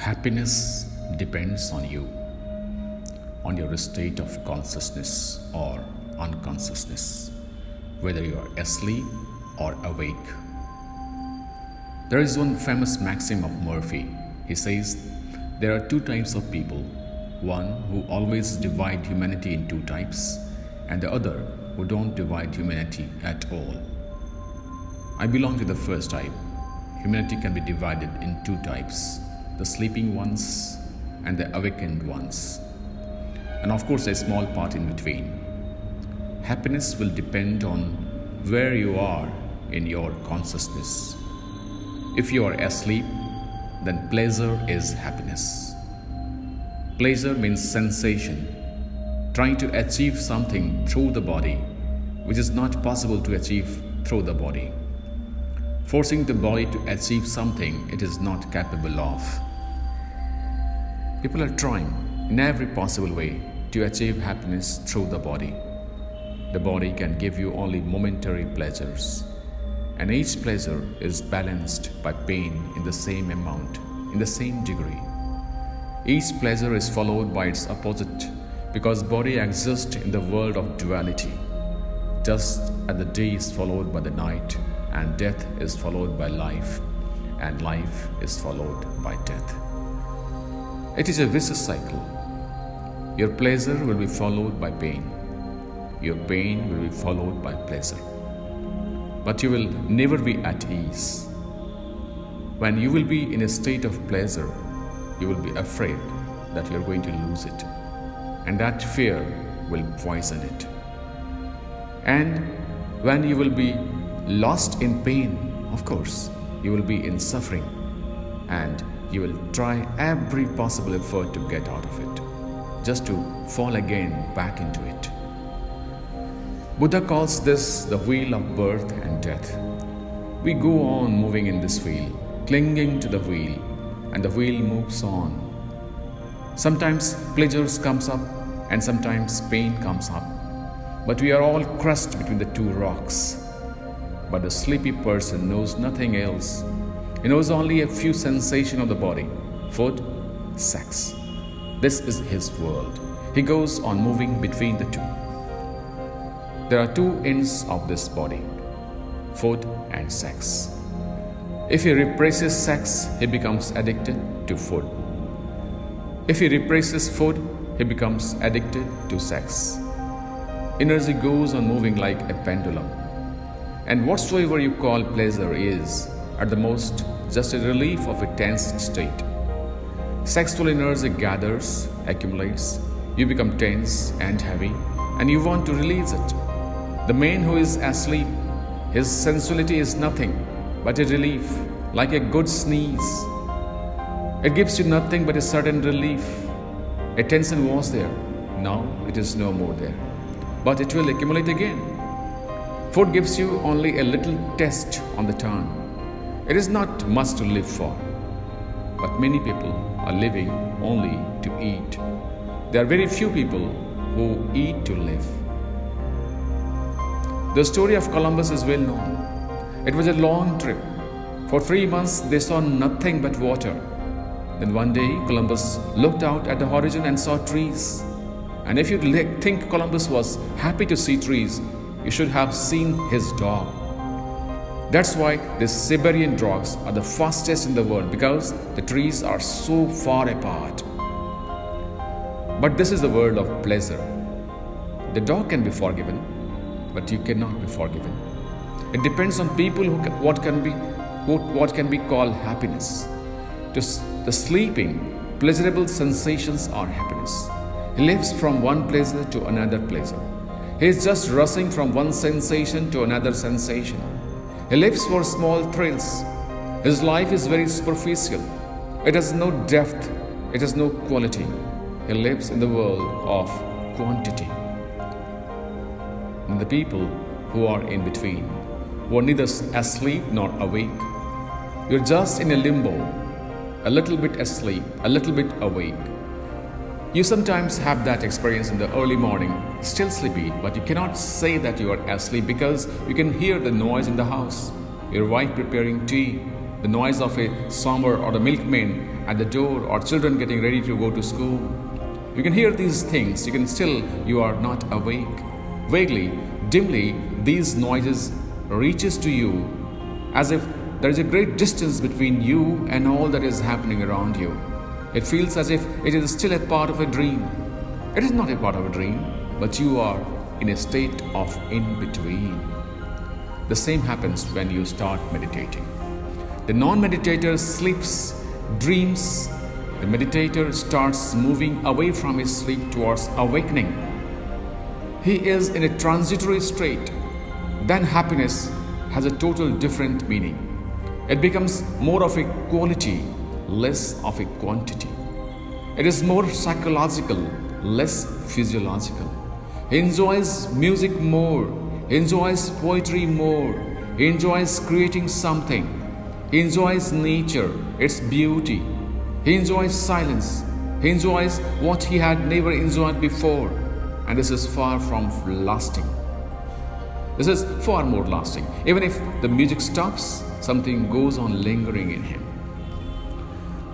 Happiness depends on you, on your state of consciousness or unconsciousness, whether you are asleep or awake. There is one famous maxim of Murphy. He says there are two types of people, one who always divide humanity in two types, and the other who don't divide humanity at all. I belong to the first type. Humanity can be divided in two types, the sleeping ones and the awakened ones, and of course a small part in between. Happiness will depend on where you are in your consciousness. If you are asleep, then pleasure is happiness. Pleasure means sensation, trying to achieve something through the body which is not possible to achieve through the body. Forcing the body to achieve something it is not capable of. People are trying in every possible way to achieve happiness through the body. The body can give you only momentary pleasures, and each pleasure is balanced by pain in the same amount, in the same degree. Each pleasure is followed by its opposite because body exists in the world of duality. Just as the day is followed by the night, and death is followed by life, and life is followed by death. It is a vicious cycle. Your pleasure will be followed by pain. Your pain will be followed by pleasure. But you will never be at ease. When you will be in a state of pleasure, you will be afraid that you are going to lose it, and that fear will poison it. And when you will be lost in pain, of course, you will be in suffering, and you will try every possible effort to get out of it, just to fall again back into it. Buddha calls this the wheel of birth and death. We go on moving in this wheel, clinging to the wheel, and the wheel moves on. Sometimes pleasures comes up, and sometimes pain comes up, but we are all crushed between the two rocks. But the sleepy person knows nothing else. He knows only a few sensations of the body: food, sex. This is his world. He goes on moving between the two. There are two ends of this body: food and sex. If he represses sex, he becomes addicted to food. If he represses food, he becomes addicted to sex. Energy goes on moving like a pendulum. And whatsoever you call pleasure is, at the most, just a relief of a tense state. Sexual energy gathers, accumulates, you become tense and heavy, and you want to release it. The man who is asleep, his sensuality is nothing but a relief, like a good sneeze. It gives you nothing but a certain relief. A tension was there, now it is no more there, but it will accumulate again. Food gives you only a little taste on the tongue. It is not much to live for. But many people are living only to eat. There are very few people who eat to live. The story of Columbus is well known. It was a long trip. For 3 months they saw nothing but water. Then one day Columbus looked out at the horizon and saw trees. And if you think Columbus was happy to see trees, you should have seen his dog. That's why the Siberian dogs are the fastest in the world, because the trees are so far apart. But this is the world of pleasure. The dog can be forgiven, but you cannot be forgiven. It depends on people what can be called happiness. The sleeping, pleasurable sensations are happiness. He lives from one pleasure to another pleasure. He is just rushing from one sensation to another sensation. He lives for small thrills. His life is very superficial. It has no depth. It has no quality. He lives in the world of quantity. And the people who are in between, who are neither asleep nor awake, you're just in a limbo, a little bit asleep, a little bit awake. You sometimes have that experience in the early morning, still sleepy, but you cannot say that you are asleep because you can hear the noise in the house. Your wife preparing tea, the noise of a farmer or the milkman, at the door or children getting ready to go to school. You can hear these things, you are not awake. Vaguely, dimly, these noises reaches to you as if there is a great distance between you and all that is happening around you. It feels as if it is still a part of a dream. It is not a part of a dream, but you are in a state of in-between. The same happens when you start meditating. The non-meditator sleeps, dreams. The meditator starts moving away from his sleep towards awakening. He is in a transitory state. Then happiness has a total different meaning. It becomes more of a quality, less of a quantity. It is more psychological, less physiological. He enjoys music more. He enjoys poetry more. He enjoys creating something. He enjoys nature, its beauty. He enjoys silence. He enjoys what he had never enjoyed before. And this is far from lasting. This is far more lasting. Even if the music stops, something goes on lingering in him.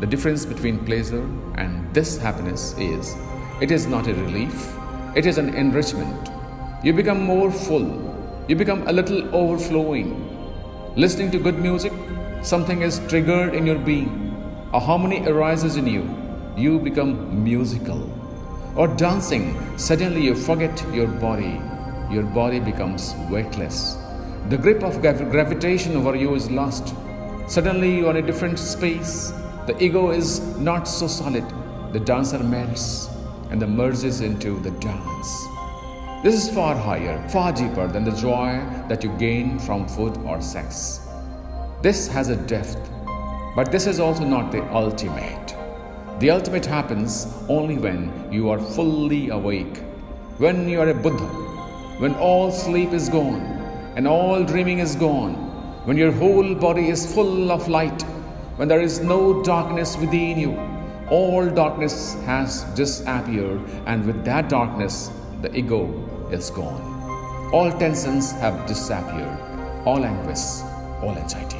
The difference between pleasure and this happiness is, it is not a relief, it is an enrichment. You become more full. You become a little overflowing. Listening to good music, something is triggered in your being. A harmony arises in you. You become musical. Or dancing, suddenly you forget your body. Your body becomes weightless. The grip of gravitation over you is lost. Suddenly you are in a different space. The ego is not so solid. The dancer melts and merges into the dance. This is far higher, far deeper than the joy that you gain from food or sex. This has a depth, but this is also not the ultimate. The ultimate happens only when you are fully awake, when you are a Buddha, when all sleep is gone and all dreaming is gone, when your whole body is full of light, when there is no darkness within you. All darkness has disappeared, and with that darkness, the ego is gone. All tensions have disappeared, all anguish, all anxiety.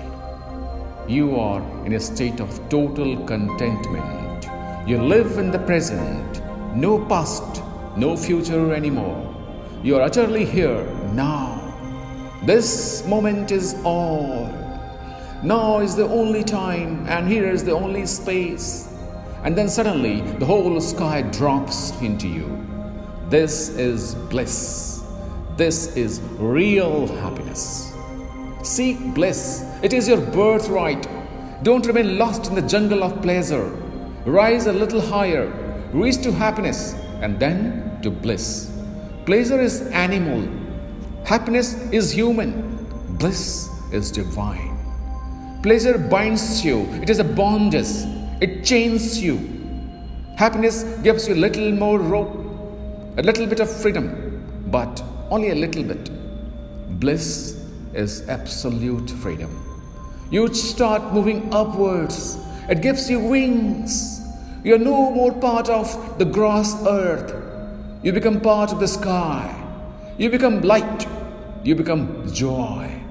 You are in a state of total contentment. You live in the present, no past, no future anymore. You are utterly here now. This moment is all. Now is the only time, and here is the only space. And then suddenly the whole sky drops into you. This is bliss. This is real happiness. Seek bliss. It is your birthright. Don't remain lost in the jungle of pleasure. Rise a little higher. Reach to happiness and then to bliss. Pleasure is animal. Happiness is human. Bliss is divine. Pleasure binds you. It is a bondage. It chains you. Happiness gives you a little more rope, a little bit of freedom, but only a little bit. Bliss is absolute freedom. You start moving upwards. It gives you wings. You are no more part of the gross earth. You become part of the sky. You become light. You become joy.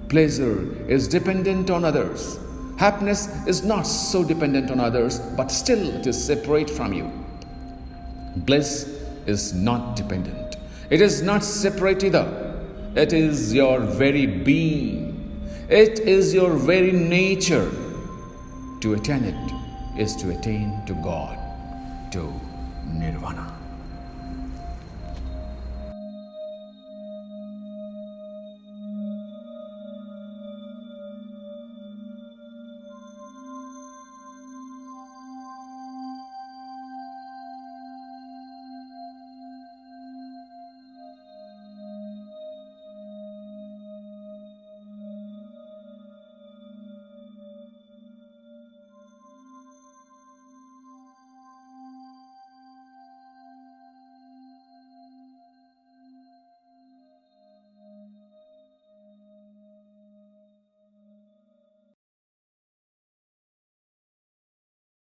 Pleasure is dependent on others. Happiness is not so dependent on others, but still it is separate from you. Bliss is not dependent. It is not separate either. It is your very being. It is your very nature. To attain it is to attain to God, to Nirvana.